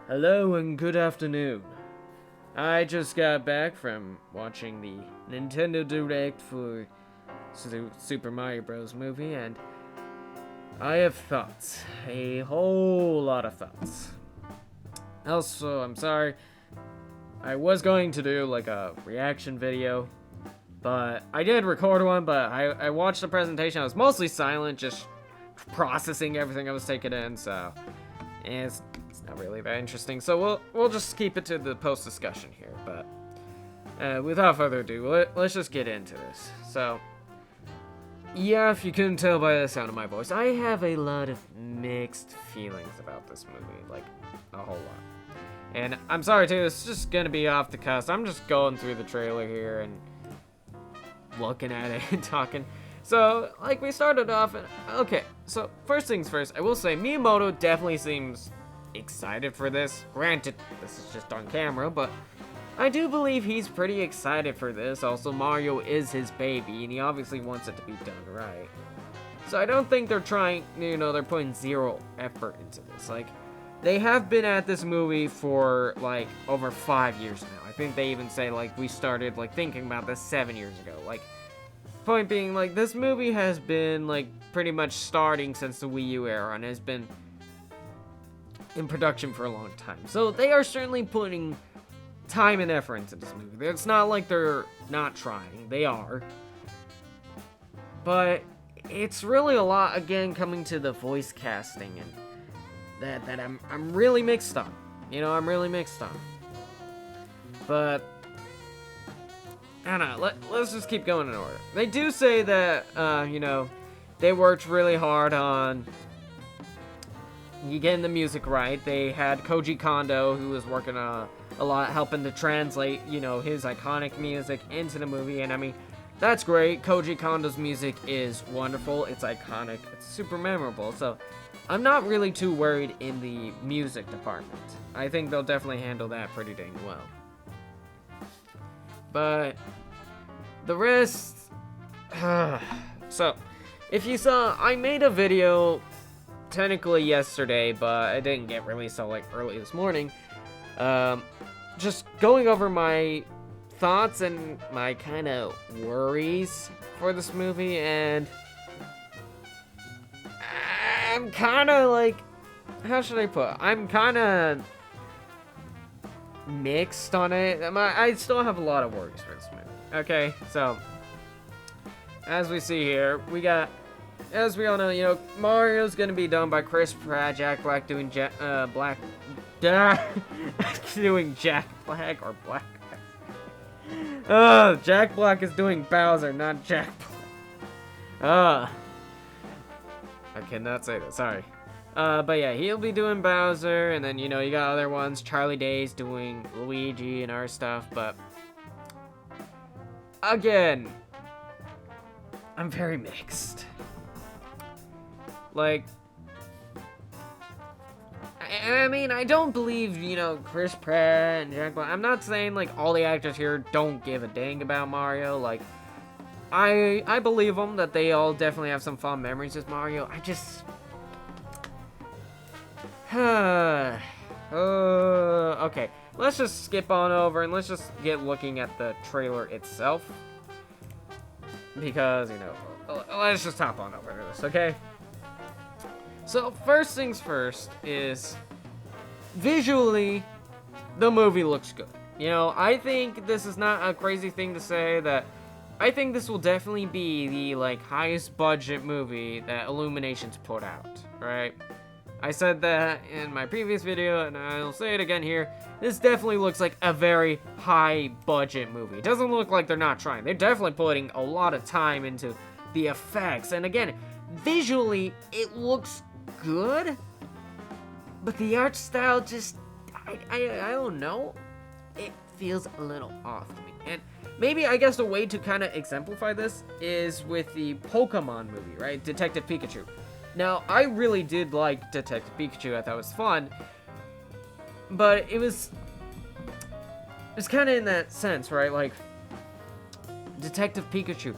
Hello and good afternoon. I just got back from watching the Nintendo Direct for Super Mario Bros. Movie, and I have thoughts. A whole lot of thoughts. Also, I'm sorry. I was going to do like a reaction video, but I did record one, but I watched the presentation. I was mostly silent, just processing everything I was taking in, so it's not really that interesting. So we'll just keep it to the post discussion here. But without further ado, let's just get into this. So yeah, if you couldn't tell by the sound of my voice, I have a lot of mixed feelings about this movie, like a whole lot. And I'm sorry too, it's just gonna be off the cuff. I'm just going through the trailer here and looking at it and talking. So, like, we started off, and okay, so first things first, I will say Miyamoto definitely seems excited for this. Granted, this is just on camera, but I do believe he's pretty excited for this. Also, Mario is his baby, and he obviously wants it to be done right. So I don't think they're trying, they're putting zero effort into this. Like, they have been at this movie for, like, over 5 years now. I think they even say, like, we started, like, thinking about this 7 years ago. Like, point being, like, this movie has been, like, pretty much starting since the Wii U era and has been in production for a long time. So they are certainly putting time and effort into this movie. It's not like they're not trying. They are. But it's really a lot, again, coming to the voice casting and that I'm really mixed on. I'm really mixed on. But I don't know, let's just keep going in order. They do say that, they worked really hard on getting the music right. They had Koji Kondo, who was working a lot, helping to translate, his iconic music into the movie. And I mean, that's great. Koji Kondo's music is wonderful. It's iconic. It's super memorable. So I'm not really too worried in the music department. I think they'll definitely handle that pretty dang well. But the rest, so if you saw, I made a video technically yesterday, but it didn't get released till like early this morning, just going over my thoughts and my kind of worries for this movie, and I'm kind of like, how should I put it? I'm kind of mixed on it. I still have a lot of worries for this movie. Okay, so as we see here, we got, as we all know, Mario's gonna be done by Chris Pratt, Jack Black doing doing Jack Black or Black. Jack Black is doing Bowser, not Jack Black. I cannot say that. Sorry. But yeah, he'll be doing Bowser, and then, you got other ones. Charlie Day's doing Luigi and our stuff, but again, I'm very mixed. Like, I mean, I don't believe, Chris Pratt and Jack Black. I'm not saying, like, all the actors here don't give a dang about Mario. Like, I believe them that they all definitely have some fond memories with Mario. I just okay, let's just skip on over and let's just get looking at the trailer itself, because let's just hop on over to this, okay? So first things first is visually the movie looks good. I think this is not a crazy thing to say, that I think this will definitely be the like highest budget movie that Illumination's put out, right? I said that in my previous video, and I'll say it again here. This definitely looks like a very high budget movie. It doesn't look like they're not trying. They're definitely putting a lot of time into the effects. And again, visually, it looks good, but the art style just, I don't know. It feels a little off to me. And maybe, I guess, the way to kind of exemplify this is with the Pokemon movie, right? Detective Pikachu. Now, I really did like Detective Pikachu. I thought it was fun. But it was kind of in that sense, right? Like, Detective Pikachu.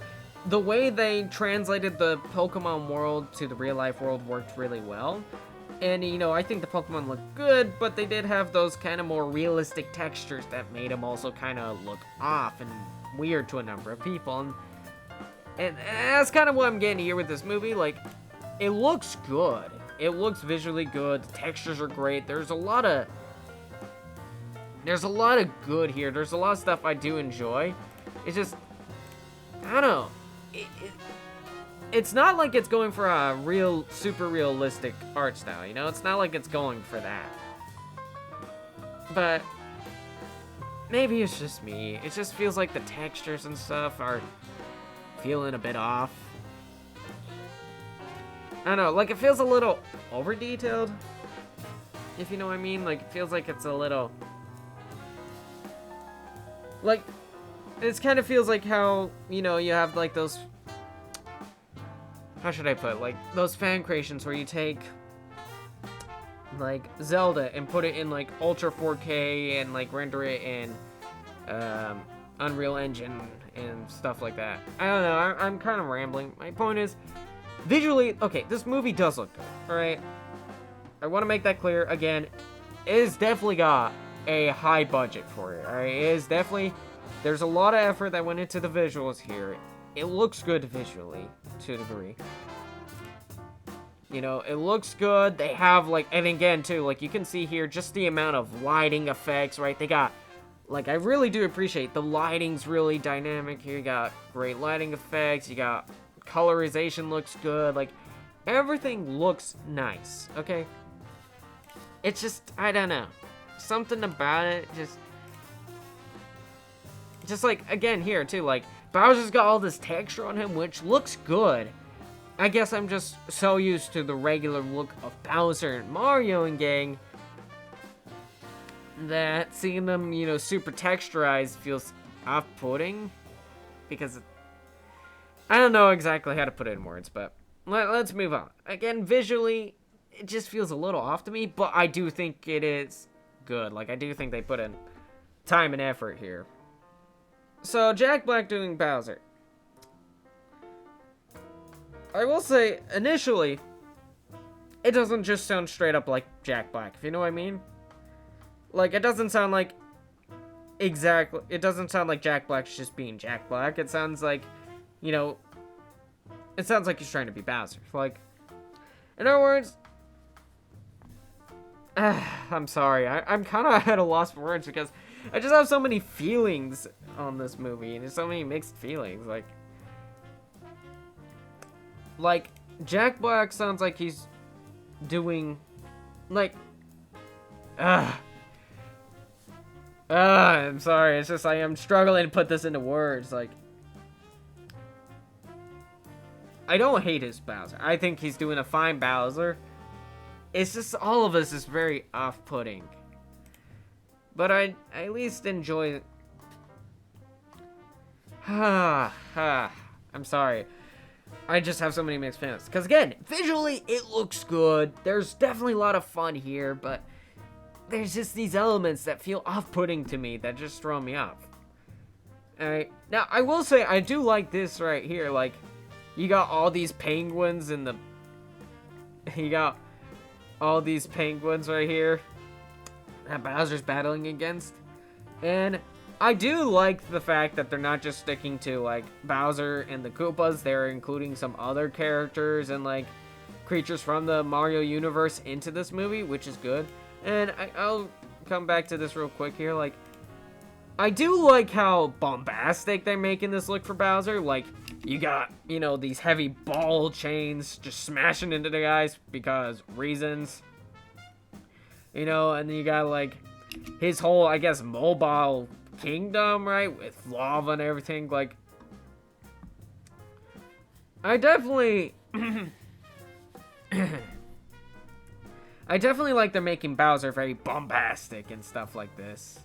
The way they translated the Pokemon world to the real-life world worked really well. And, you know, I think the Pokemon look good, but they did have those kind of more realistic textures that made them also kind of look off and weird to a number of people. And that's kind of what I'm getting here with this movie. Like, it looks good. It looks visually good. The textures are great. There's a lot of good here. There's a lot of stuff I do enjoy. It's just, I don't know. It's not like it's going for a real, super realistic art style, you know? It's not like it's going for that. But maybe it's just me. It just feels like the textures and stuff are feeling a bit off. I don't know, like it feels a little over-detailed, if you know what I mean. Like, it feels like it's a little... Like, it kind of feels like how, you know, you have like those... How should I put it? Like, those fan creations where you take, like, Zelda and put it in, like, Ultra 4K and, like, render it in Unreal Engine and stuff like that. I don't know. I'm kind of rambling. My point is, visually, okay, this movie does look good, alright? I want to make that clear. Again, it has definitely got a high budget for it, alright? It is definitely, there's a lot of effort that went into the visuals here. It looks good visually, to a degree. You know, it looks good. They have, like, and again, too, like, you can see here just the amount of lighting effects, right? They got, like, I really do appreciate the lighting's really dynamic here. You got great lighting effects. You got colorization looks good. Like, everything looks nice, okay? It's just, I don't know. Something about it just like, again, here, too, like, Bowser's got all this texture on him, which looks good. I guess I'm just so used to the regular look of Bowser and Mario and gang that seeing them, you know, super texturized feels off-putting. Because I don't know exactly how to put it in words, but let's move on. Again, visually, it just feels a little off to me, but I do think it is good. Like, I do think they put in time and effort here. So, Jack Black doing Bowser. I will say, initially, it doesn't just sound straight up like Jack Black, if you know what I mean? Like, it doesn't sound like exactly, it doesn't sound like Jack Black's just being Jack Black. It sounds like, you know, it sounds like he's trying to be Bowser. Like, in other words, I'm sorry, I'm kind of at a loss for words because I just have so many feelings on this movie, and there's so many mixed feelings. Like, Jack Black sounds like he's doing, like, I'm sorry, it's just I am struggling to put this into words. Like, I don't hate his Bowser. I think he's doing a fine Bowser. It's just all of us is very off-putting. But I at least enjoy it. I'm sorry. I just have so many mixed feelings. Because again, visually, it looks good. There's definitely a lot of fun here, but there's just these elements that feel off-putting to me that just throw me off. Alright, now I will say, I do like this right here. Like, you got all these penguins in the... You got all these penguins right here that Bowser's battling against. And I do like the fact that they're not just sticking to, like, Bowser and the Koopas. They're including some other characters and, like, creatures from the Mario universe into this movie, which is good. And I'll come back to this real quick here. Like, I do like how bombastic they're making this look for Bowser. Like, you got, you know, these heavy ball chains just smashing into the guys because reasons. You know, and then you got, like, his whole, I guess, mobile kingdom, right? With lava and everything. Like, I definitely... I definitely like they're making Bowser very bombastic and stuff like this.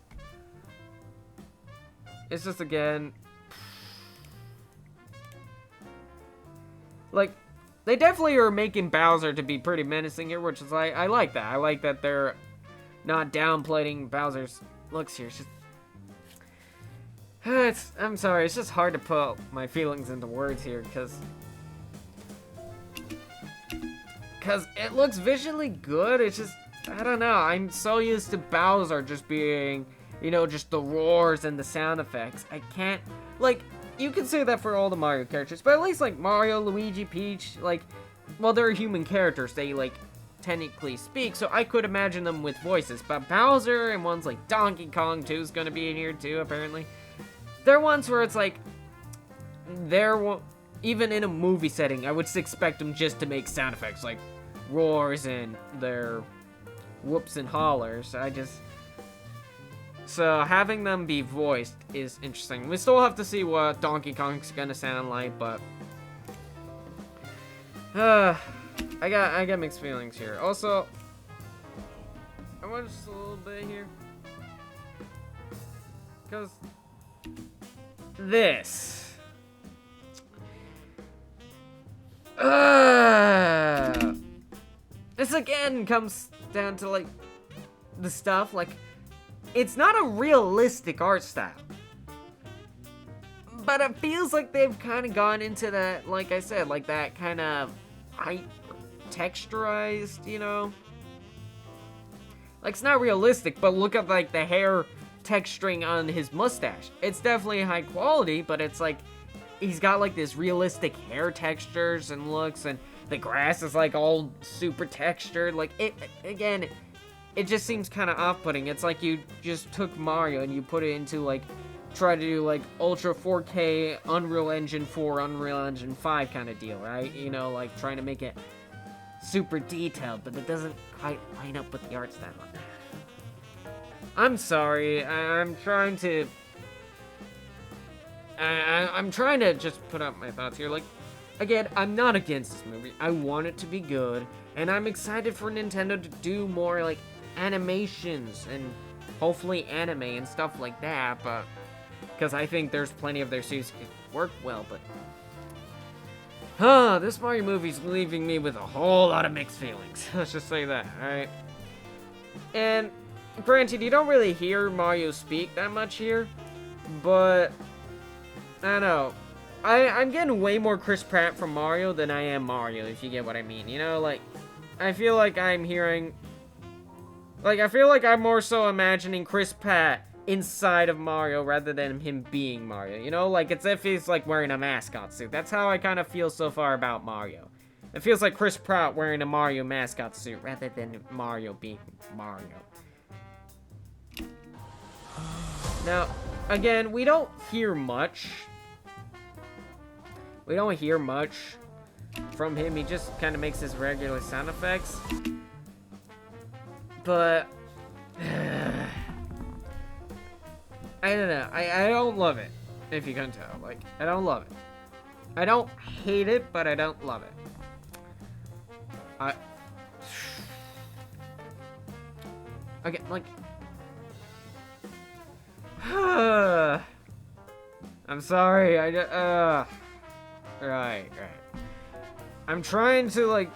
It's just, again... Like, they definitely are making Bowser to be pretty menacing here, which is, like, I like that. I like that they're not downplaying Bowser's looks here. It's just... I'm sorry, it's just hard to put my feelings into words here, because because it looks visually good. It's just, I don't know. I'm so used to Bowser just being, you know, just the roars and the sound effects. I can't, like, you can say that for all the Mario characters, but at least, like, Mario, Luigi, Peach, like, well, they're human characters. They, like, technically speak, so I could imagine them with voices. But Bowser and ones like Donkey Kong 2 is gonna be in here, too, apparently. They're ones where it's like, even in a movie setting, I would expect them just to make sound effects, like roars and their whoops and hollers. So having them be voiced is interesting. We still have to see what Donkey Kong's gonna sound like, but I got mixed feelings here. Also, I want just a little bit here, because this. This again comes down to, like, the stuff, like, it's not a realistic art style. But it feels like they've kind of gone into that, like I said, like that kind of texturized, you know? Like, it's not realistic, but look at, like, the hair texturing on his mustache. It's definitely high quality, but it's like, he's got, like, this realistic hair textures and looks, and the grass is, like, all super textured. Like, it just seems kind of off-putting. It's like you just took Mario and you put it into, like, try to do, like, Ultra 4K Unreal Engine 4, Unreal Engine 5 kind of deal, right? You know, like, trying to make it super detailed, but it doesn't quite line up with the art style. I'm sorry, I'm trying to just put out my thoughts here. Like, again, I'm not against this movie. I want it to be good, and I'm excited for Nintendo to do more, like, animations and hopefully anime and stuff like that, but because I think there's plenty of their series that could work well, but this Mario movie's leaving me with a whole lot of mixed feelings. Let's just say that, alright? And granted, you don't really hear Mario speak that much here, but I don't know. I'm getting way more Chris Pratt from Mario than I am Mario, if you get what I mean. You know, like, I feel like I'm hearing, like, I feel like I'm more so imagining Chris Pratt inside of Mario rather than him being Mario. You know, like, it's if he's, like, wearing a mascot suit. That's how I kind of feel so far about Mario. It feels like Chris Pratt wearing a Mario mascot suit rather than Mario being Mario. Now, again, we don't hear much. We don't hear much from him. He just kind of makes his regular sound effects. But I don't know. I don't love it, if you can tell. Like, I don't love it. I don't hate it, but I don't love it. Okay, like, I'm sorry. Right. I'm trying to, like,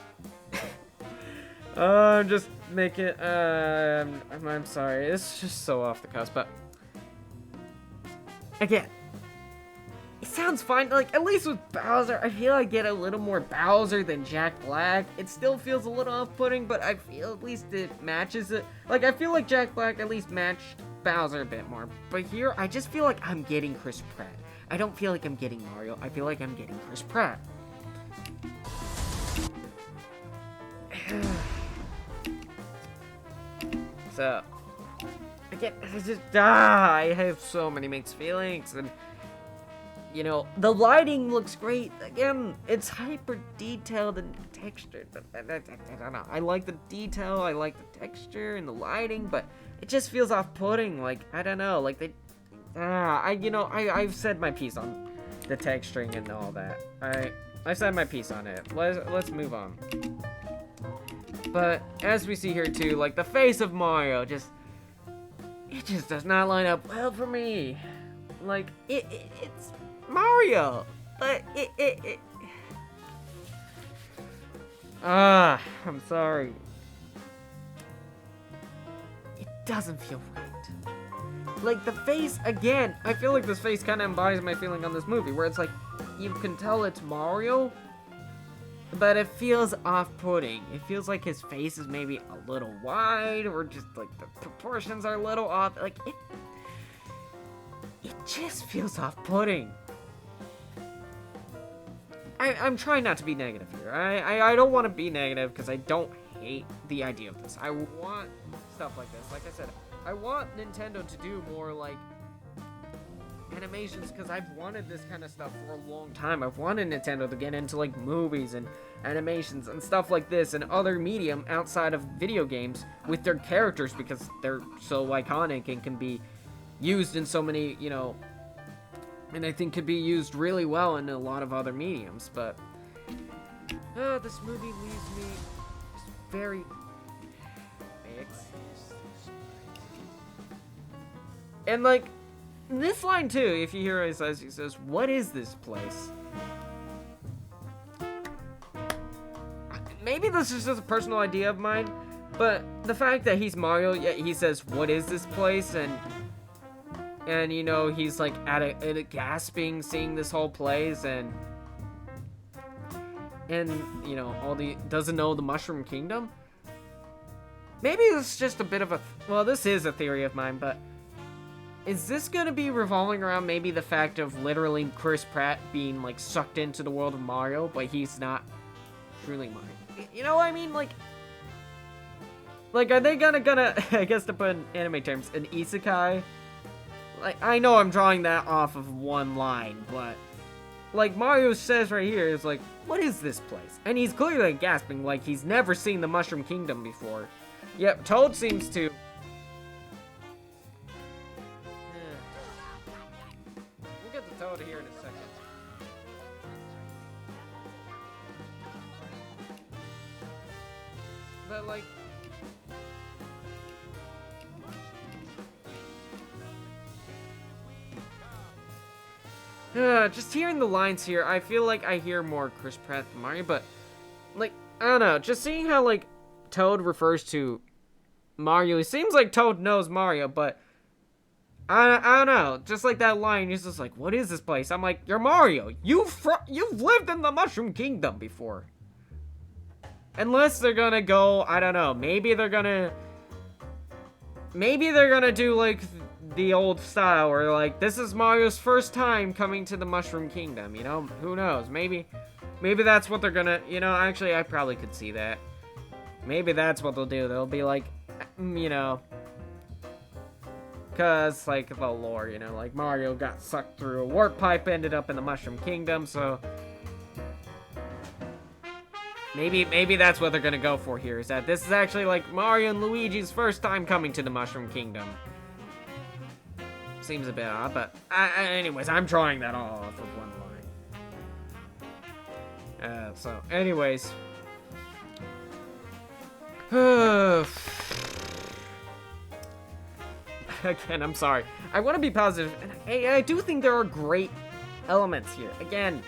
just make it, I'm sorry. It's just so off the cusp, but again, it sounds fine. Like, at least with Bowser, I feel I get a little more Bowser than Jack Black. It still feels a little off-putting, but I feel at least it matches it. Like, I feel like Jack Black at least matched Bowser a bit more, but here, I just feel like I'm getting Chris Pratt. I don't feel like I'm getting Mario. I feel like I'm getting Chris Pratt. So, again, I have so many mixed feelings, and, you know, the lighting looks great. Again, it's hyper detailed and textured. I don't know. I like the detail, I like the texture and the lighting, but it just feels off-putting. Like, I don't know. Like, I've said my piece on the texturing and all that. I've said my piece on it. Let's move on. But as we see here too, like, the face of Mario it just does not line up well for me. Like, it's Mario, but I'm sorry. It doesn't feel right. Like, the face, again, I feel like this face kind of embodies my feeling on this movie, where it's like, you can tell it's Mario, but it feels off-putting. It feels like his face is maybe a little wide, or just like the proportions are a little off. Like it just feels off-putting. I'm trying not to be negative here. I don't want to be negative because I don't hate the idea of this. I want stuff like this. Like I said, I want Nintendo to do more like animations because I've wanted this kind of stuff for a long time. I've wanted Nintendo to get into like movies and animations and stuff like this and other medium outside of video games with their characters because they're so iconic and can be used in so many, you know, and I think could be used really well in a lot of other mediums. But this movie leaves me just very mixed. And like this line too, if you hear what he says, "What is this place?" Maybe this is just a personal idea of mine, but the fact that he's Mario, yet he says, "What is this place?" and you know, he's like at a gasping seeing this whole place, and you know, doesn't know the Mushroom Kingdom. Maybe it's just a bit of well, this is a theory of mine, but is this gonna be revolving around maybe the fact of literally Chris Pratt being like sucked into the world of Mario, but he's not truly Mario? You know what I mean? Like are they gonna I guess to put in anime terms, an isekai? Like, I know I'm drawing that off of one line, but like Mario says right here, is like, "What is this place?" And he's clearly gasping like he's never seen the Mushroom Kingdom before. Yep, Toad seems to. We'll get to Toad here in a second. But like, just hearing the lines here, I feel like I hear more Chris Pratt than Mario, but like, I don't know, just seeing how like Toad refers to Mario, it seems like Toad knows Mario, but I don't know, just like that line, he's just like, "What is this place?" I'm like, "You're Mario, you've lived in the Mushroom Kingdom before." Unless they're gonna go, I don't know, maybe they're gonna do like the old style, or like, this is Mario's first time coming to the Mushroom Kingdom, you know? Who knows? Maybe that's what they're gonna, you know, actually, I probably could see that. Maybe that's what they'll do. They'll be like, you know, cause like the lore, you know, like Mario got sucked through a warp pipe, ended up in the Mushroom Kingdom, so maybe that's what they're gonna go for here, is that this is actually like Mario and Luigi's first time coming to the Mushroom Kingdom. Seems a bit odd, but anyways, I'm drawing that all off of one line. So anyways, again, I'm sorry. I want to be positive, and I do think there are great elements here. Again,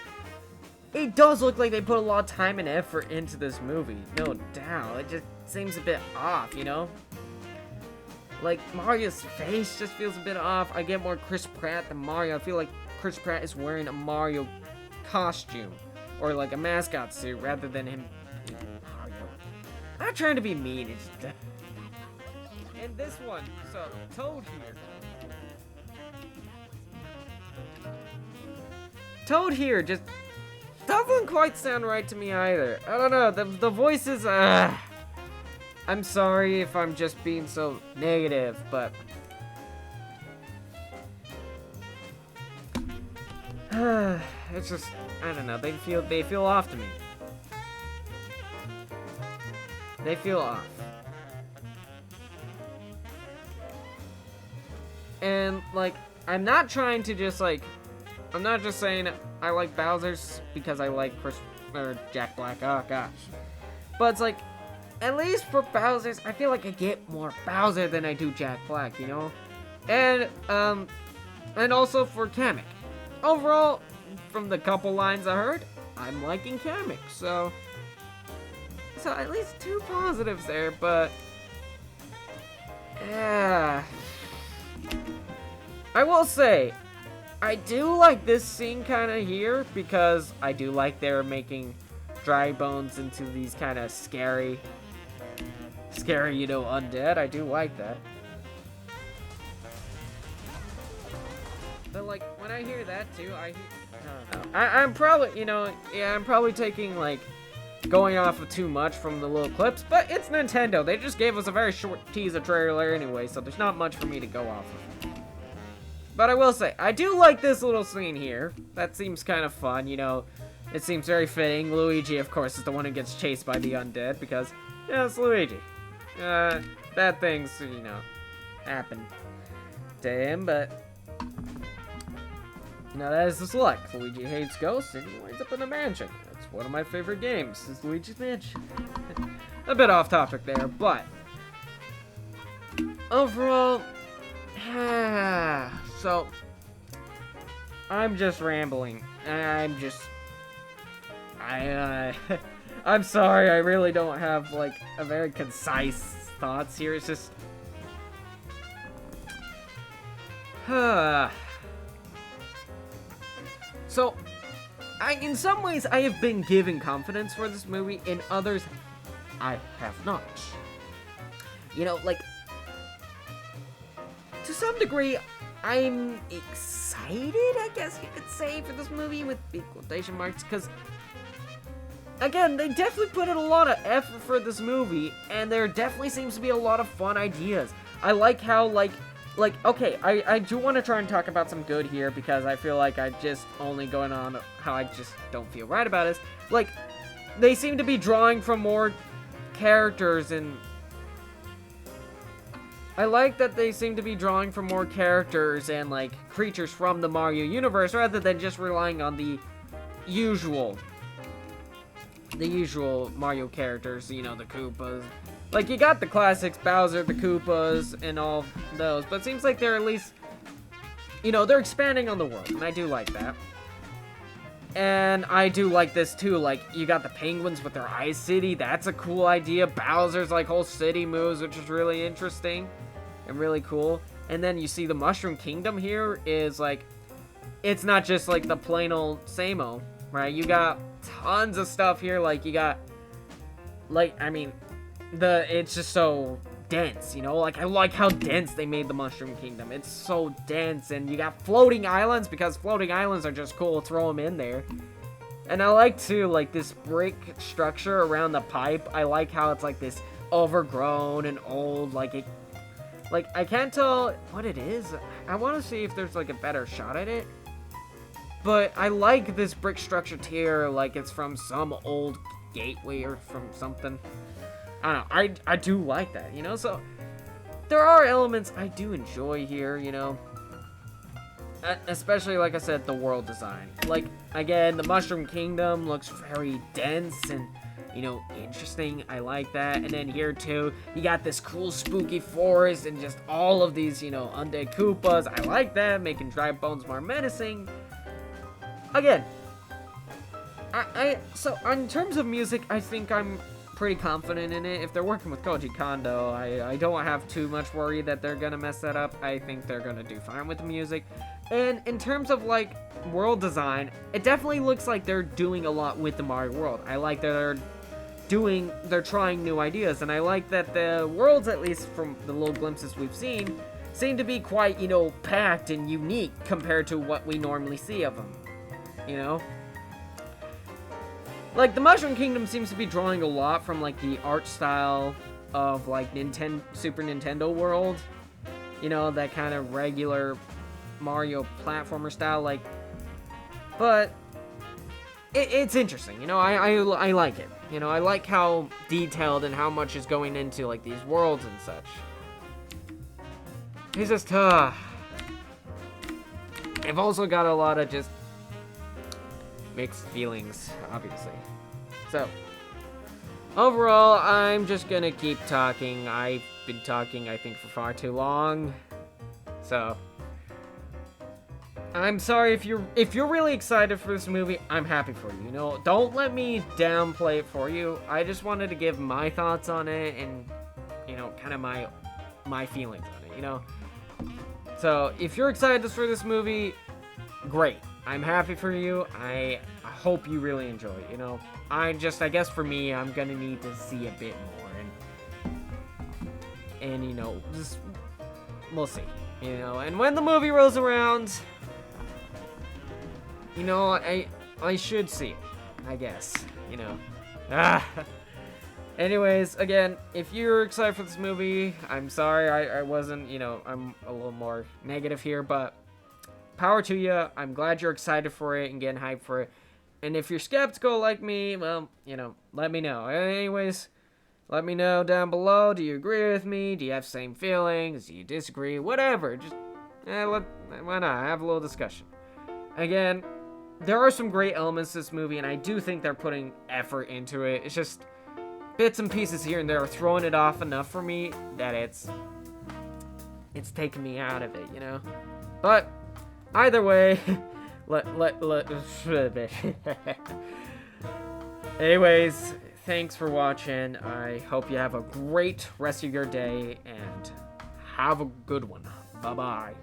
it does look like they put a lot of time and effort into this movie, no doubt. It just seems a bit off, you know? Like, Mario's face just feels a bit off. I get more Chris Pratt than Mario. I feel like Chris Pratt is wearing a Mario costume, or like a mascot suit, rather than him being Mario. I'm not trying to be mean, it's just... And this one, so, Toad here just doesn't quite sound right to me either. I don't know, the voices, I'm sorry if I'm just being so negative, but it's just, I don't know, they feel off to me. They feel off. And like, I'm not trying to just like, I'm not just saying I like Bowser's because I like Jack Black, oh gosh. But it's like, at least for Bowser's, I feel like I get more Bowser than I do Jack Black, you know? And also for Kamek. Overall, from the couple lines I heard, I'm liking Kamek, so at least 2 positives there, but yeah. I will say, I do like this scene kind of here, because I do like they're making dry bones into these kind of scary, undead. I do like that. But, like, when I hear that, too, I don't know. I'm probably, I'm probably taking, like, going off of too much from the little clips, but it's Nintendo. They just gave us a very short teaser trailer anyway, so there's not much for me to go off of. But I will say, I do like this little scene here. That seems kind of fun, It seems very fitting. Luigi, of course, is the one who gets chased by the undead, because, it's Luigi. Bad things, happen to him, but... that is the select. Luigi hates ghosts, and he winds up in a mansion. That's one of my favorite games, is Luigi's Mansion. A bit off topic there, but... overall... so... I'm just rambling. I'm sorry, I really don't have, like, a very concise thoughts here. It's just... So, in some ways, I have been given confidence for this movie. In others, I have not. To some degree, I'm excited, I guess you could say, for this movie with big quotation marks, because, again, they definitely put in a lot of effort for this movie, and there definitely seems to be a lot of fun ideas. I like how, okay, I do want to try and talk about some good here, because I feel like I just only going on how I just don't feel right about it. They seem to be drawing from more characters, and I like that they seem to be drawing from more characters and, creatures from the Mario universe, rather than just relying on the usual Mario characters, the Koopas. You got the classics, Bowser, the Koopas, and all those, but it seems like they're at least, they're expanding on the world, and I do like that. And I do like this, too, you got the penguins with their ice city, that's a cool idea. Bowser's, whole city moves, which is really interesting and really cool. And then you see the Mushroom Kingdom here is, it's not just, the plain old same-o, right? You got tons of stuff here, you got, it's just so dense, I like how dense they made the Mushroom Kingdom. It's so dense, and you got floating islands, because floating islands are just cool, throw them in there. And I like, too, this brick structure around the pipe. I like how it's, this overgrown and old, I can't tell what it is. I want to see if there's, a better shot at it. But I like this brick structure here, it's from some old gateway or from something. I don't know, I do like that, so there are elements I do enjoy here, especially, like I said, the world design. Again, the Mushroom Kingdom looks very dense and, interesting. I like that. And then here, too, you got this cool spooky forest and just all of these, undead Koopas. I like that, making dry bones more menacing. Again, so in terms of music, I think I'm pretty confident in it. If they're working with Koji Kondo, I don't have too much worry that they're gonna mess that up. I think they're gonna do fine with the music. And in terms of world design, it definitely looks like they're doing a lot with the Mario world. I like that they're trying new ideas, and I like that the worlds, at least from the little glimpses we've seen, seem to be quite, packed and unique compared to what we normally see of them, the Mushroom Kingdom seems to be drawing a lot from, the art style of, Super Nintendo world. That kind of regular Mario platformer style, but it's interesting, I like it. I like how detailed and how much is going into, these worlds and such. It's just, I've also got a lot of just mixed feelings, obviously. So, overall, I'm just gonna keep talking. I've been talking, I think, for far too long. So, I'm sorry if you're really excited for this movie. I'm happy for you. Don't let me downplay it for you. I just wanted to give my thoughts on it and, kind of my feelings on it. So, if you're excited for this movie, great. I'm happy for you. I hope you really enjoy it, you know. I guess for me, I'm gonna need to see a bit more, and you know, just, we'll see, you know. And when the movie rolls around, you know, I should see it, I guess, you know. Anyways, again, if you're excited for this movie, I'm sorry I wasn't, you know, I'm a little more negative here, but power to you. I'm glad you're excited for it and getting hyped for it. And if you're skeptical like me, well, you know, let me know. Anyways, let me know down below. Do you agree with me? Do you have the same feelings? Do you disagree? Whatever. Just, why not? Have a little discussion. Again, there are some great elements to this movie, and I do think they're putting effort into it. It's just bits and pieces here and there are throwing it off enough for me that it's taking me out of it, you know? But either way, anyways, thanks for watching. I hope you have a great rest of your day and have a good one. Bye-bye.